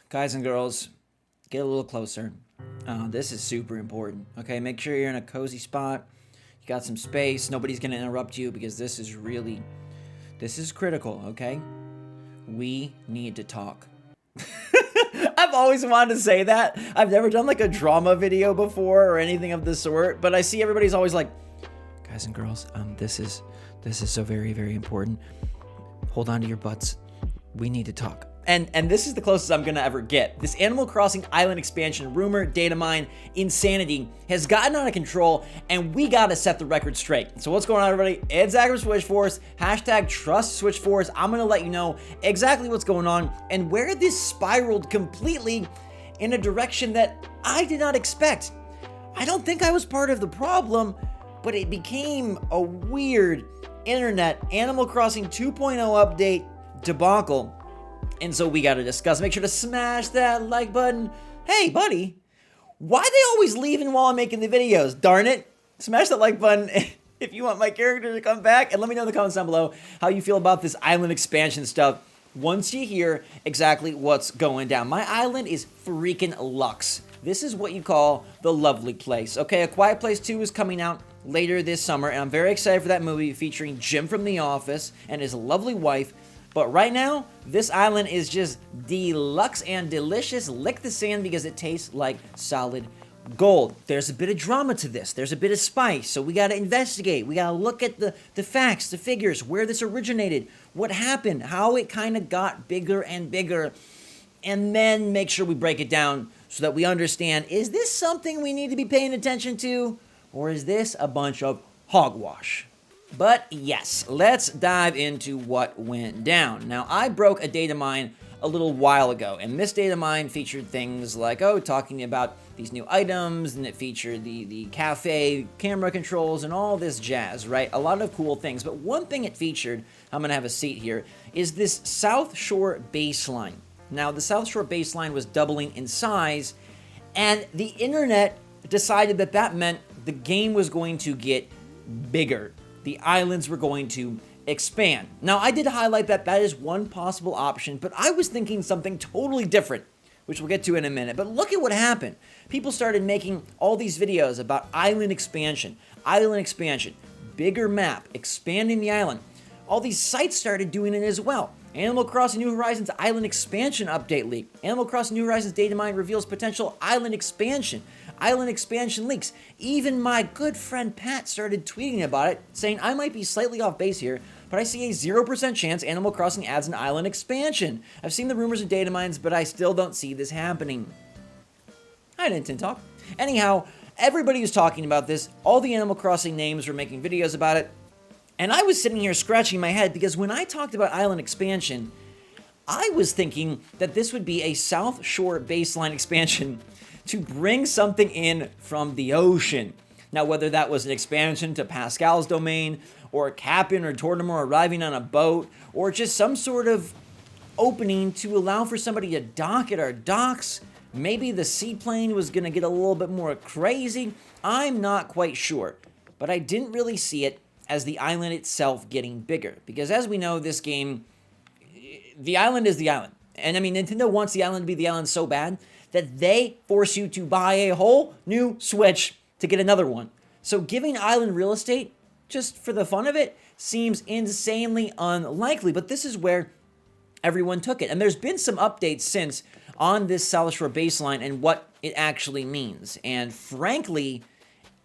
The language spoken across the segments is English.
Guys and girls, get a little closer. This is super important. Okay, make sure you're in a cozy spot. You got some space. Nobody's gonna interrupt you because this is critical. Okay, we need to talk. I've always wanted to say that. I've never done like a drama video before or anything of the sort, but I see everybody's always like, guys and girls, this is so very, very important. Hold on to your butts. We need to talk. And this is the closest I'm gonna ever get. This Animal Crossing Island expansion rumor, Datamine, insanity has gotten out of control, and we gotta set the record straight. So what's going on, everybody? It's Zach from SwitchForce. Hashtag trust SwitchForce. I'm gonna let you know exactly what's going on and where this spiraled completely in a direction that I did not expect. I don't think I was part of the problem, but it became a weird internet Animal Crossing 2.0 update debacle. And so we gotta discuss. Make sure to smash that like button. Hey, buddy, why are they always leaving while I'm making the videos? Darn it. Smash that like button if you want my character to come back. And let me know in the comments down below how you feel about this island expansion stuff once you hear exactly what's going down. My island is freaking luxe. This is what you call the lovely place. Okay, A Quiet Place 2 is coming out later this summer, and I'm very excited for that movie featuring Jim from The Office and his lovely wife. But right now, this island is just deluxe and delicious. Lick the sand because it tastes like solid gold. There's a bit of drama to this. There's a bit of spice. So we got to investigate. We got to look at the facts, the figures, where this originated, what happened, how it kind of got bigger and bigger, and then make sure we break it down so that we understand, is this something we need to be paying attention to, or is this a bunch of hogwash? But yes, let's dive into what went down. Now, I broke a data mine a little while ago, and this data mine featured things like, talking about these new items, and it featured the cafe camera controls and all this jazz, right? A lot of cool things, but one thing it featured, I'm gonna have a seat here, is this South Shore baseline. Now, the South Shore baseline was doubling in size, and the internet decided that that meant the game was going to get bigger. The islands were going to expand. Now, I did highlight that that is one possible option, but I was thinking something totally different, which we'll get to in a minute. But look at what happened. People started making all these videos about island expansion, bigger map, expanding the island. All these sites started doing it as well. Animal Crossing New Horizons Island Expansion Update leak. Animal Crossing New Horizons Datamine reveals potential island expansion. Island expansion leaks. Even my good friend Pat started tweeting about it, saying I might be slightly off base here, but I see a 0% chance Animal Crossing adds an island expansion. I've seen the rumors and data mines, but I still don't see this happening. I didn't talk. Anyhow, everybody was talking about this. All the Animal Crossing names were making videos about it. And I was sitting here scratching my head because when I talked about island expansion, I was thinking that this would be a South Shore baseline expansion to bring something in from the ocean. Now, whether that was an expansion to Pascal's domain, or Captain or Tortimer arriving on a boat, or just some sort of opening to allow for somebody to dock at our docks, maybe the seaplane was gonna get a little bit more crazy, I'm not quite sure. But I didn't really see it as the island itself getting bigger. Because as we know, this game, the island is the island. And I mean, Nintendo wants the island to be the island so bad that they force you to buy a whole new Switch to get another one. So giving island real estate, just for the fun of it, seems insanely unlikely. But this is where everyone took it. And there's been some updates since on this South Shore baseline and what it actually means. And frankly,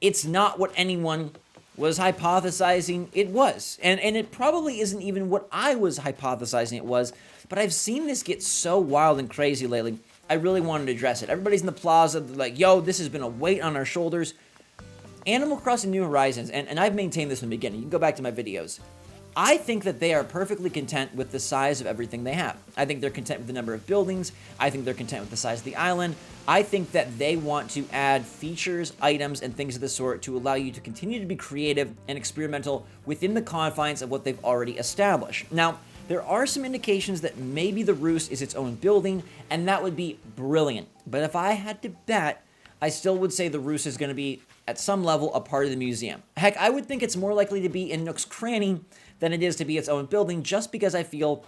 it's not what anyone was hypothesizing it was. And it probably isn't even what I was hypothesizing it was, but I've seen this get so wild and crazy lately, I really wanted to address it. Everybody's in the plaza, like, yo, this has been a weight on our shoulders. Animal Crossing New Horizons, and I've maintained this from the beginning, you can go back to my videos, I think that they are perfectly content with the size of everything they have. I think they're content with the number of buildings. I think they're content with the size of the island. I think that they want to add features, items, and things of the sort to allow you to continue to be creative and experimental within the confines of what they've already established. Now, there are some indications that maybe the Roost is its own building, and that would be brilliant. But if I had to bet, I still would say the Roost is going to be, at some level, a part of the museum. Heck, I would think it's more likely to be in Nook's Cranny than it is to be its own building, just because I feel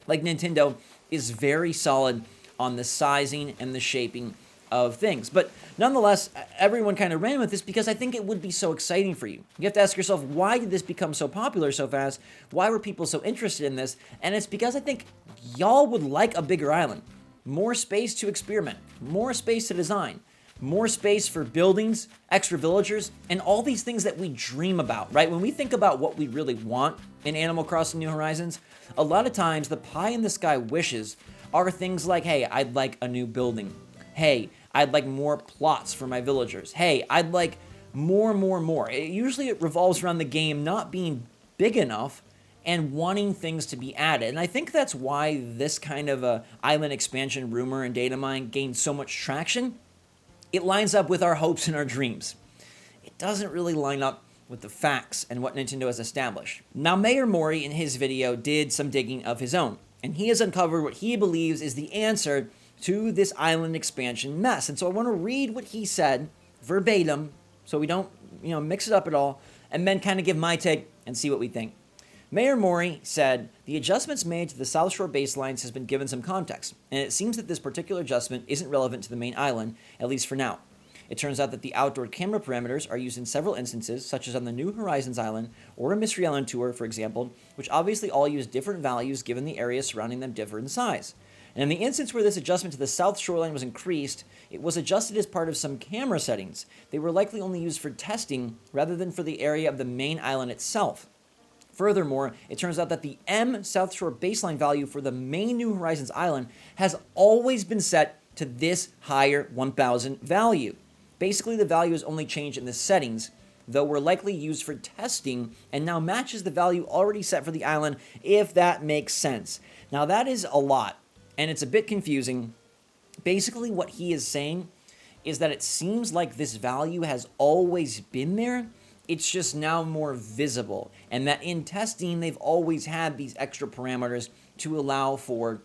like Nintendo is very solid on the sizing and the shaping of things. But nonetheless, everyone kind of ran with this because I think it would be so exciting for you. You have to ask yourself, why did this become so popular so fast? Why were people so interested in this? And it's because I think y'all would like a bigger island. More space to experiment, more space to design, more space for buildings, extra villagers, and all these things that we dream about, right? When we think about what we really want in Animal Crossing New Horizons, a lot of times the pie in the sky wishes are things like, hey, I'd like a new building. Hey, I'd like more plots for my villagers. Hey, I'd like more. Usually it revolves around the game not being big enough and wanting things to be added. And I think that's why this kind of a island expansion rumor and Datamine gained so much traction. It lines up with our hopes and our dreams. It doesn't really line up with the facts and what Nintendo has established. Now, Mayor Mori in his video did some digging of his own, and he has uncovered what he believes is the answer to this island expansion mess. And so I want to read what he said verbatim so we don't, mix it up at all, and then kind of give my take and see what we think. Mayor Mori said, the adjustments made to the South Shore baselines has been given some context, and it seems that this particular adjustment isn't relevant to the main island, at least for now. It turns out that the outdoor camera parameters are used in several instances, such as on the New Horizons Island or a Mystery Island tour, for example, which obviously all use different values given the areas surrounding them differ in size. And in the instance where this adjustment to the south shoreline was increased, it was adjusted as part of some camera settings. They were likely only used for testing rather than for the area of the main island itself. Furthermore, it turns out that the M South Shore baseline value for the main New Horizons Island has always been set to this higher 1000 value. Basically, the value is only changed in the settings, though were likely used for testing and now matches the value already set for the island, if that makes sense. Now, that is a lot, and it's a bit confusing. Basically, what he is saying is that it seems like this value has always been there. It's just now more visible, and that in testing, they've always had these extra parameters to allow for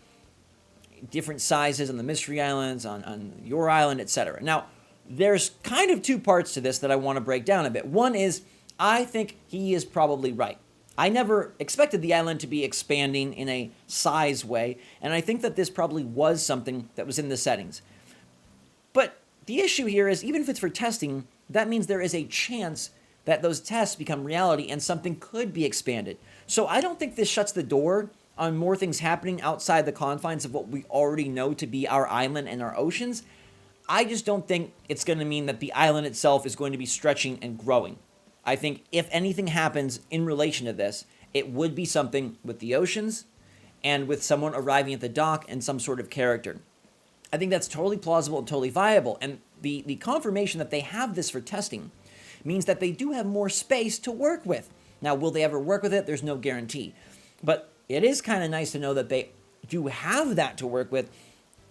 different sizes on the Mystery Islands, on your island, etc. Now, there's kind of two parts to this that I want to break down a bit. One is, I think he is probably right. I never expected the island to be expanding in a size way, and I think that this probably was something that was in the settings. But the issue here is, even if it's for testing, that means there is a chance that those tests become reality and something could be expanded. So I don't think this shuts the door on more things happening outside the confines of what we already know to be our island and our oceans. I just don't think it's going to mean that the island itself is going to be stretching and growing. I think if anything happens in relation to this, it would be something with the oceans and with someone arriving at the dock and some sort of character. I think that's totally plausible and totally viable. And the confirmation that they have this for testing means that they do have more space to work with. Now, will they ever work with it? There's no guarantee. But it is kind of nice to know that they do have that to work with,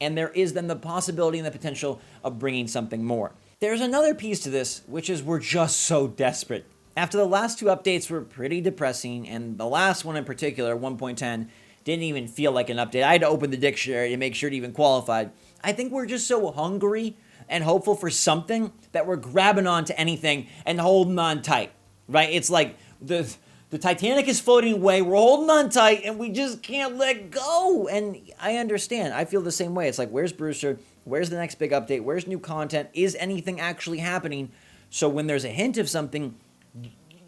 and there is then the possibility and the potential of bringing something more. There's another piece to this, which is we're just so desperate. After the last two updates were pretty depressing, and the last one in particular, 1.10, didn't even feel like an update. I had to open the dictionary to make sure it even qualified. I think we're just so hungry and hopeful for something that we're grabbing on to anything and holding on tight, right? It's like the Titanic is floating away, we're holding on tight, and we just can't let go. And I understand. I feel the same way. It's like, where's Brewster? Where's the next big update? Where's new content? Is anything actually happening? So when there's a hint of something,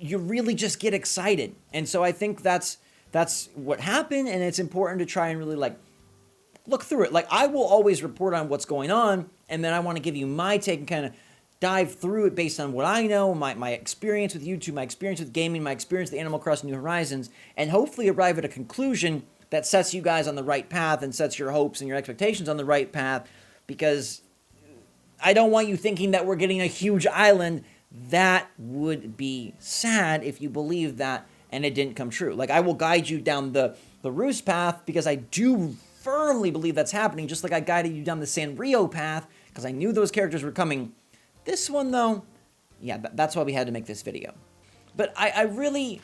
you really just get excited. And so I think that's what happened, and it's important to try and really look through it. I will always report on what's going on, and then I want to give you my take and kind of dive through it based on what I know, my experience with YouTube, my experience with gaming, my experience with Animal Crossing New Horizons, and hopefully arrive at a conclusion that sets you guys on the right path and sets your hopes and your expectations on the right path, because I don't want you thinking that we're getting a huge island. That would be sad if you believe that and it didn't come true. I will guide you down the Roost path because I do firmly believe that's happening, just like I guided you down the Sanrio path because I knew those characters were coming. This one, though, yeah, that's why we had to make this video. But I really,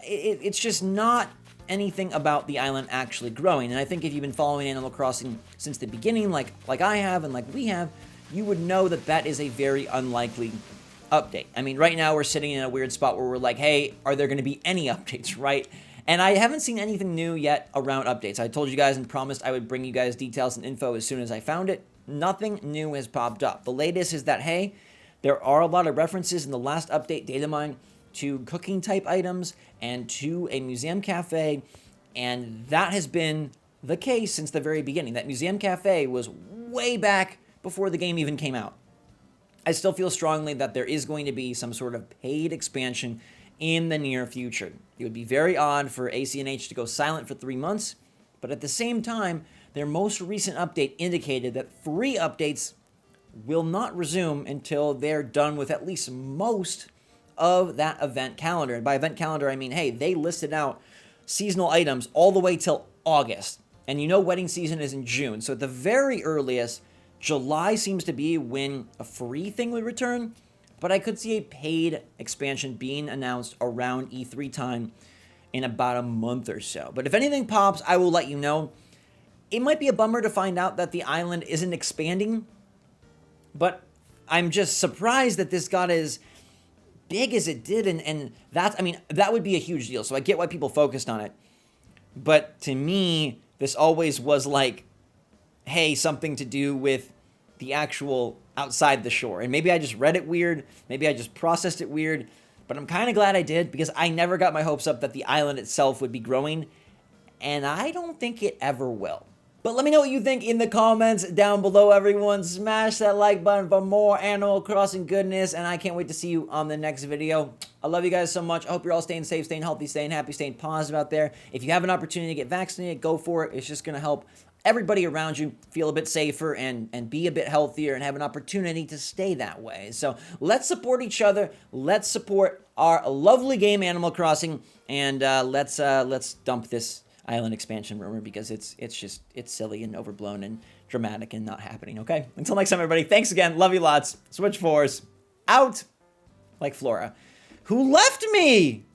it's just not anything about the island actually growing. And I think if you've been following Animal Crossing since the beginning, like I have and like we have, you would know that that is a very unlikely update. I mean, right now we're sitting in a weird spot where we're like, hey, are there going to be any updates, right? And I haven't seen anything new yet around updates. I told you guys and promised I would bring you guys details and info as soon as I found it. Nothing new has popped up. The latest is that, hey, there are a lot of references in the last update Datamine to cooking type items and to a museum cafe, and that has been the case since the very beginning. That museum cafe was way back before the game even came out. I still feel strongly that there is going to be some sort of paid expansion in the near future. It would be very odd for ACNH to go silent for 3 months, but at the same time, their most recent update indicated that free updates will not resume until they're done with at least most of that event calendar. And by event calendar, I mean, hey, they listed out seasonal items all the way till August. And you know wedding season is in June. So at the very earliest, July seems to be when a free thing would return. But I could see a paid expansion being announced around E3 time in about a month or so. But if anything pops, I will let you know. It might be a bummer to find out that the island isn't expanding, but I'm just surprised that this got as big as it did, and that's, I mean, that would be a huge deal, so I get why people focused on it. But to me, this always was like, hey, something to do with the actual outside the shore. And maybe I just read it weird, maybe I just processed it weird, but I'm kind of glad I did, because I never got my hopes up that the island itself would be growing, and I don't think it ever will. But let me know what you think in the comments down below, everyone. Smash that like button for more Animal Crossing goodness, and I can't wait to see you on the next video. I love you guys so much. I hope you're all staying safe, staying healthy, staying happy, staying positive out there. If you have an opportunity to get vaccinated, go for it. It's just going to help everybody around you feel a bit safer and be a bit healthier and have an opportunity to stay that way. So let's support each other. Let's support our lovely game, Animal Crossing, and let's dump this island expansion rumor, because it's silly and overblown and dramatic and not happening. Okay, until next time, everybody, thanks again, love you lots. SwitchForce out. Like Flora, who left me.